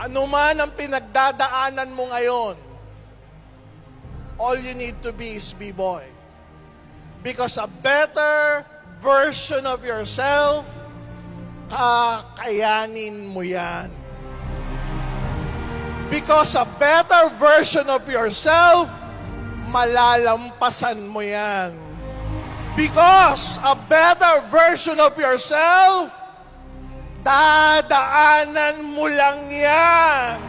Ano man ang pinagdadaanan mo ngayon, all you need to be is B-boy. Because a better version of yourself, kakayanin mo yan. Because a better version of yourself, malalampasan mo yan. Because a better version of yourself, dadaanan mo lang yan.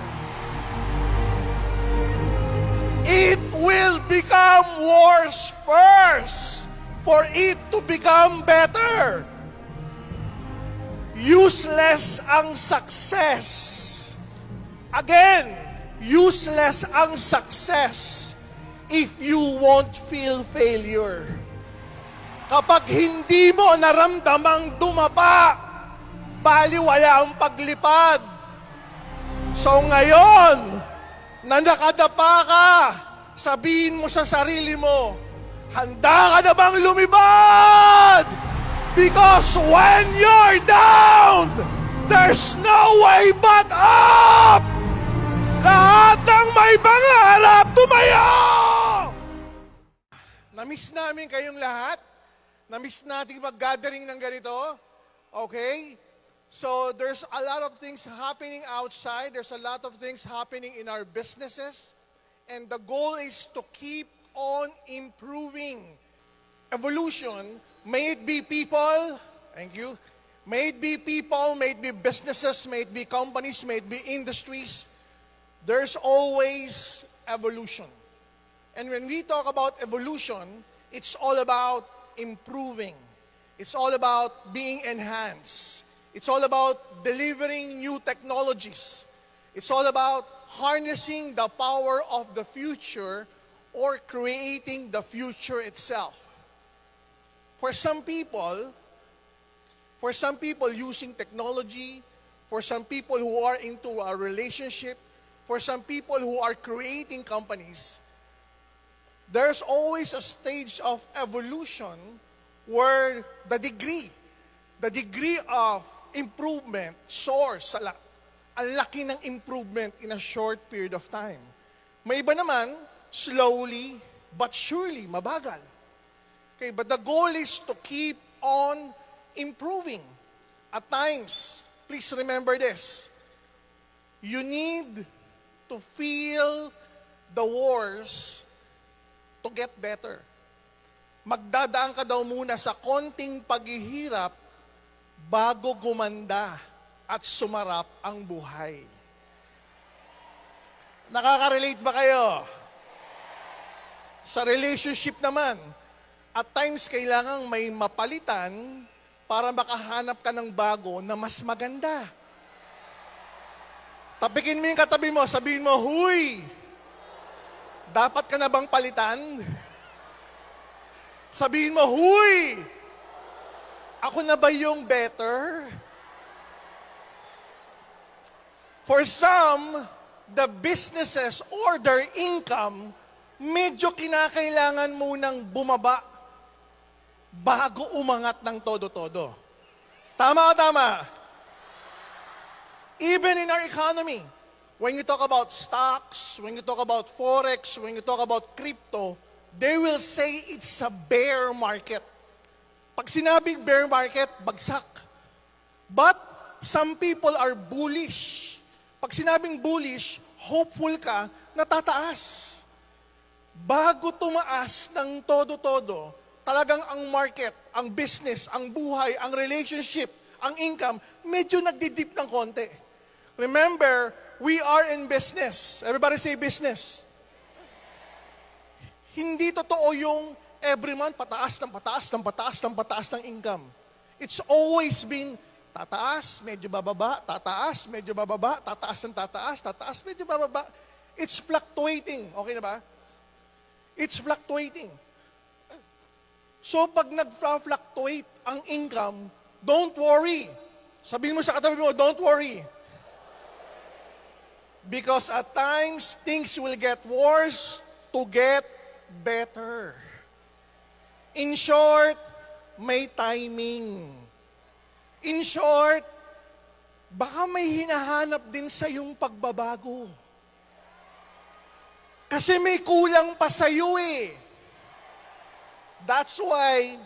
It will become worse first for it to become better. Useless ang success. Again, useless ang success if you won't feel failure. Kapag hindi mo naramdamang dumaba, baliwala ang paglipad. So ngayon, na nakadapa ka, sabihin mo sa sarili mo, handa ka na bang lumipad? Because when you're down, there's no way but up! Lahat ng may pangarap, tumayo! Namiss namin kayong lahat. Namiss natin mag-gathering ng ganito. Okay? So there's a lot of things happening outside. There's a lot of things happening in our businesses. And the goal is to keep on improving. Evolution, may it be people, thank you, may it be people, may it be businesses, may it be companies, may it be industries, there's always evolution. And when we talk about evolution, it's all about improving. It's all about being enhanced. It's all about delivering new technologies. It's all about harnessing the power of the future or creating the future itself. For some people using technology, for some people who are into a relationship, for some people who are creating companies, there's always a stage of evolution where the degree of improvement soars. Ang laki ng improvement in a short period of time. May iba naman, slowly but surely, mabagal. Okay, but the goal is to keep on improving. At times, please remember this, you need to feel the worst to get better. Magdadaan ka daw muna sa konting paghihirap bago gumanda at sumarap ang buhay. Nakaka-relate ba kayo? Sa relationship naman, at times kailangang may mapalitan para makahanap ka ng bago na mas maganda. Tapikin mo yung katabi mo, sabihin mo, huy, dapat ka na bang palitan? Sabihin mo, huy, ako na ba yung better? For some, the businesses or their income, medyo kinakailangan munang bumaba bago umangat ng todo-todo. Tama o tama? Even in our economy, when you talk about stocks, when you talk about forex, when you talk about crypto, they will say it's a bear market. Pag sinabing bear market, bagsak. But some people are bullish. Pag sinabing bullish, hopeful ka na tataas. Bago tumaas ng todo-todo, talagang ang market, ang business, ang buhay, ang relationship, ang income, medyo nagdidip ng konti. Remember, we are in business. Everybody say business. Hindi totoo yung every month pataas ng pataas ng pataas ng pataas ng income. It's always been tataas, medyo bababa, tataas, medyo bababa, tataas ng tataas, tataas, medyo bababa. It's fluctuating. Okay na ba? It's fluctuating. So pag nag-fluctuate ang income, don't worry. Sabihin mo sa katabi mo, don't worry. Because at times, things will get worse to get better. In short, may timing. In short, baka may hinahanap din sa yung pagbabago. Kasi may kulang pa sa iyo eh. That's why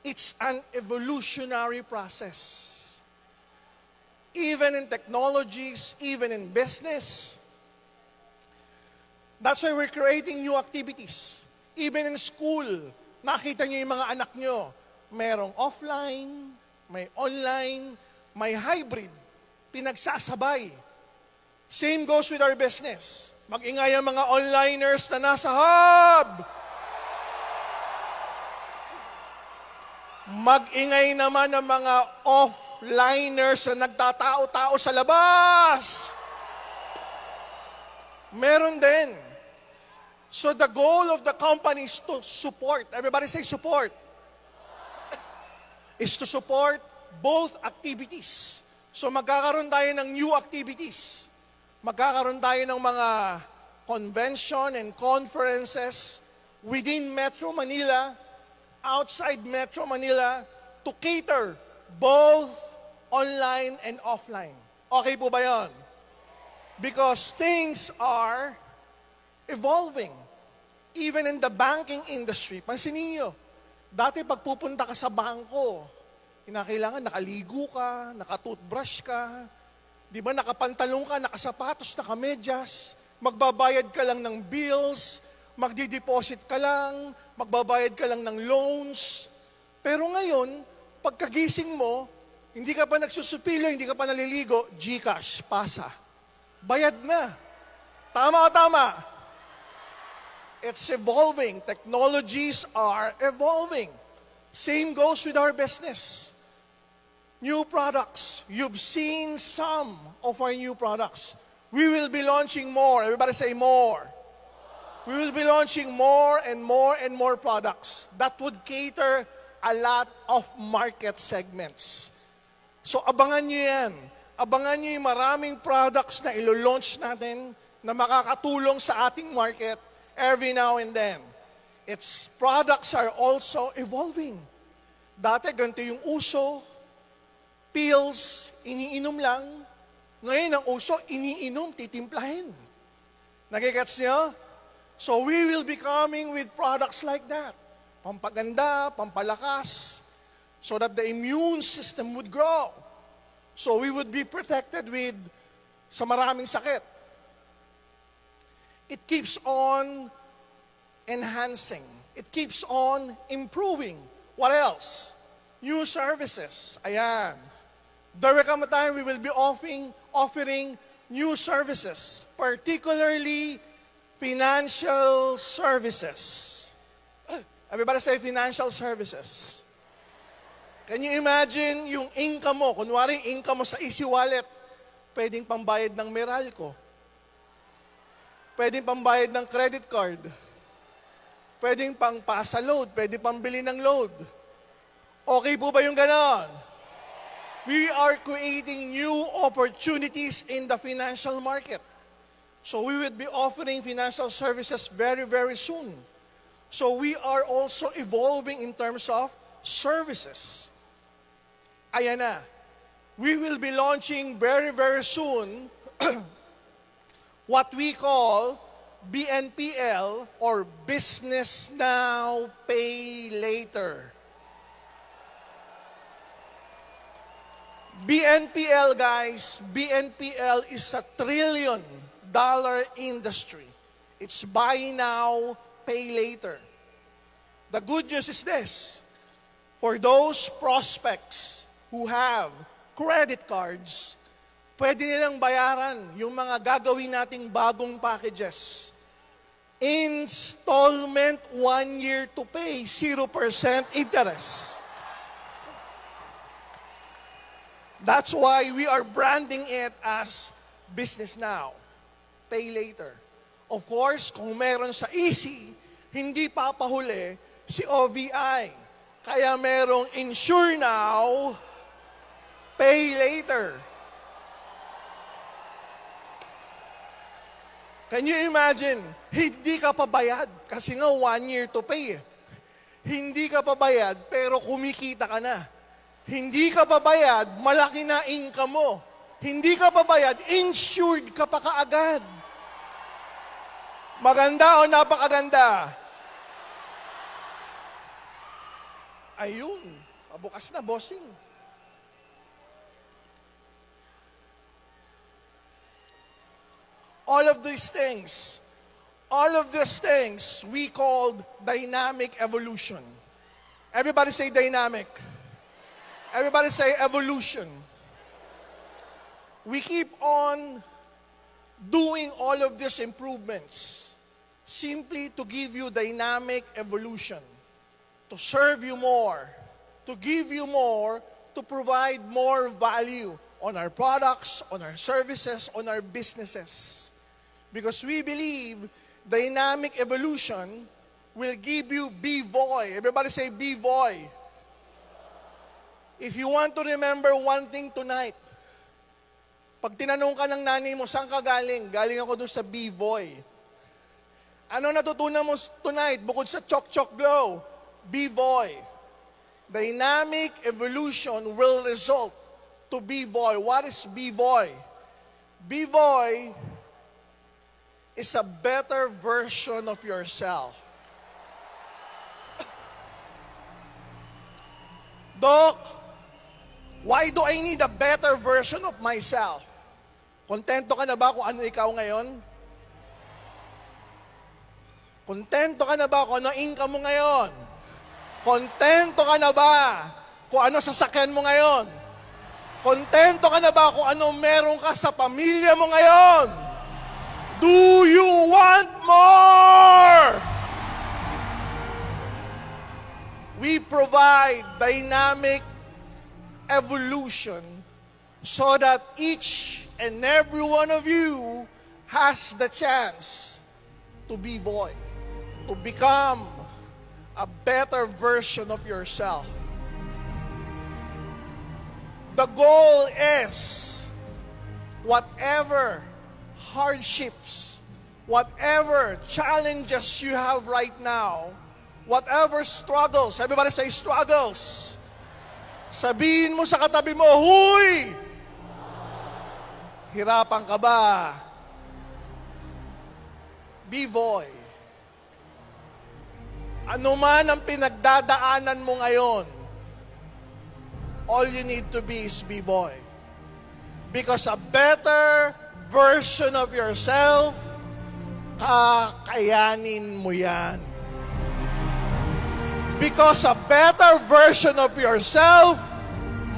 it's an evolutionary process. Even in technologies, even in business. That's why we're creating new activities. Even in school, nakita niyo yung mga anak niyo, merong offline, may online, may hybrid, pinagsasabay. Same goes with our business. Mag-ingay ang mga onliners na nasa hub. Mag-ingay naman ang mga offliners na nagtatao-tao sa labas. Meron din. So the goal of the company is to support. Everybody say support. Is to support both activities. So magkakaroon tayo ng new activities. Magkakaroon tayo ng mga convention and conferences within Metro Manila, outside Metro Manila, to cater both online and offline. Okay po ba yun? Because things are evolving. Even in the banking industry. Pansinin nyo, dati pagpupunta ka sa bangko, kinakailangan nakaligo ka, nakatoothbrush ka, di ba nakapantalong ka, nakasapatos, nakamedyas, magbabayad ka lang ng bills, magdideposit ka lang, magbabayad ka lang ng loans. Pero ngayon, pagkagising mo, hindi ka pa nagsusupilo, hindi ka pa naliligo, GCash, pasa. Bayad na. Tama o tama? It's evolving. Technologies are evolving. Same goes with our business. New products. You've seen some of our new products. We will be launching more. Everybody say more. We will be launching more and more and more products that would cater a lot of market segments. So abangan nyo yan. Abangan nyo yung maraming products na ilo-launch natin na makakatulong sa ating market every now and then. Its products are also evolving. Dati ganito yung uso, pills, iniinom lang. Ngayon ang uso, iniinom, titimplahin. Nagigets nyo? So we will be coming with products like that. Pampaganda, pampalakas, so that the immune system would grow. So we would be protected with sa maraming sakit. It keeps on enhancing. It keeps on improving. What else? New services. Ayan. There will come a time we will be offering new services, particularly financial services. Everybody say financial services. Can you imagine yung income mo? Kunwari, income mo sa Easy Wallet, pwedeng pambayad ng Meralco. Pwedeng pambayad ng credit card. Pwedeng pang pasa load. Pwedeng pambili ng load. Okay po ba yung ganon? We are creating new opportunities in the financial market. So we will be offering financial services very, very soon. So we are also evolving in terms of services. Ayan na. We will be launching very, very soon what we call BNPL or Business Now, Pay Later. BNPL, guys, BNPL is a $1 trillion industry. It's buy now, pay later. The good news is this. For those prospects who have credit cards, pwede nilang bayaran yung mga gagawin nating bagong packages. Installment, 1 year to pay, 0% interest. That's why we are branding it as Business Now, Pay Later. Of course, kung meron sa Easy, hindi papahuli si OVI. Kaya merong Insure Now, Pay Later. Can you imagine? Hindi ka pabayad kasi nga 1 year to pay. Hindi ka pabayad pero kumikita ka na. Hindi ka babayad, malaki na income mo. Hindi ka babayad, insured ka pa kaagad. Maganda o napakaganda? Ayun, pabukas na, bossing. All of these things we called dynamic evolution. Everybody say dynamic. Everybody say evolution. We keep on doing all of these improvements simply to give you dynamic evolution, to serve you more, to give you more, to provide more value on our products, on our services, on our businesses. Because we believe dynamic evolution will give you BVOY. Everybody say BVOY. If you want to remember one thing tonight, pag tinanong ka ng nanay mo, saan ka galing? Galing ako dun sa BVOY. Ano natutunan mo tonight bukod sa Chok Chok Glow? BVOY. Dynamic evolution will result to BVOY. What is BVOY? BVOY is a better version of yourself. Doc, why do I need a better version of myself? Kontento ka na ba kung ano ikaw ngayon? Kontento ka na ba kung ano income mo ngayon? Kontento ka na ba kung ano sasakyan mo ngayon? Kontento ka na ba kung ano meron ka sa pamilya mo ngayon? Do you want more? We provide dynamic evolution so that each and every one of you has the chance to be boy, to become a better version of yourself. The goal is whatever hardships, whatever challenges you have right now, whatever struggles, everybody say struggles. Sabihin mo sa katabi mo, huy! Hirapan ka ba? BVOY. Ano man ang pinagdadaanan mo ngayon, all you need to be is BVOY. Because a better version of yourself, kakayanin mo yan. Because a better version of yourself,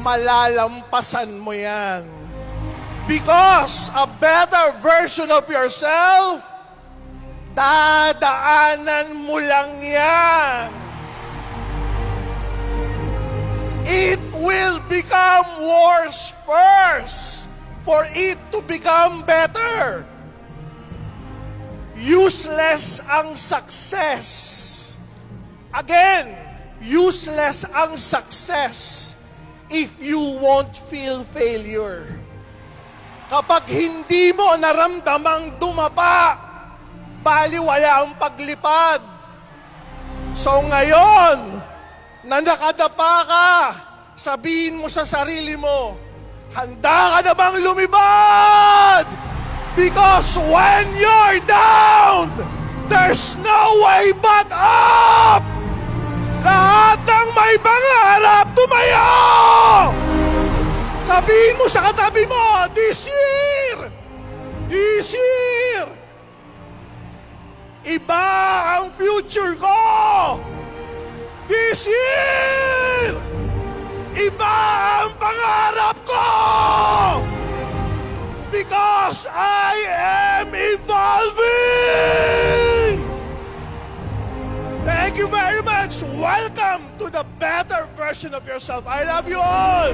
malalampasan mo yan. Because a better version of yourself, dadaanan mo lang yan. It will become worse first for it to become better. Useless ang success. Again, useless ang success if you won't feel failure. Kapag hindi mo naramdamang dumapa, baliwala ang paglipad. So ngayon, na nakadapa ka, sabihin mo sa sarili mo, handa ka na bang lumipad? Because when you're down, there's no way but up! Lahat ng may pangarap, tumayo! Sabihin mo sa katabi mo, this year, iba ang future ko! This year, iba ang pangarap ko! Because I am evolving! Thank you very much. Welcome to the better version of yourself. I love you all.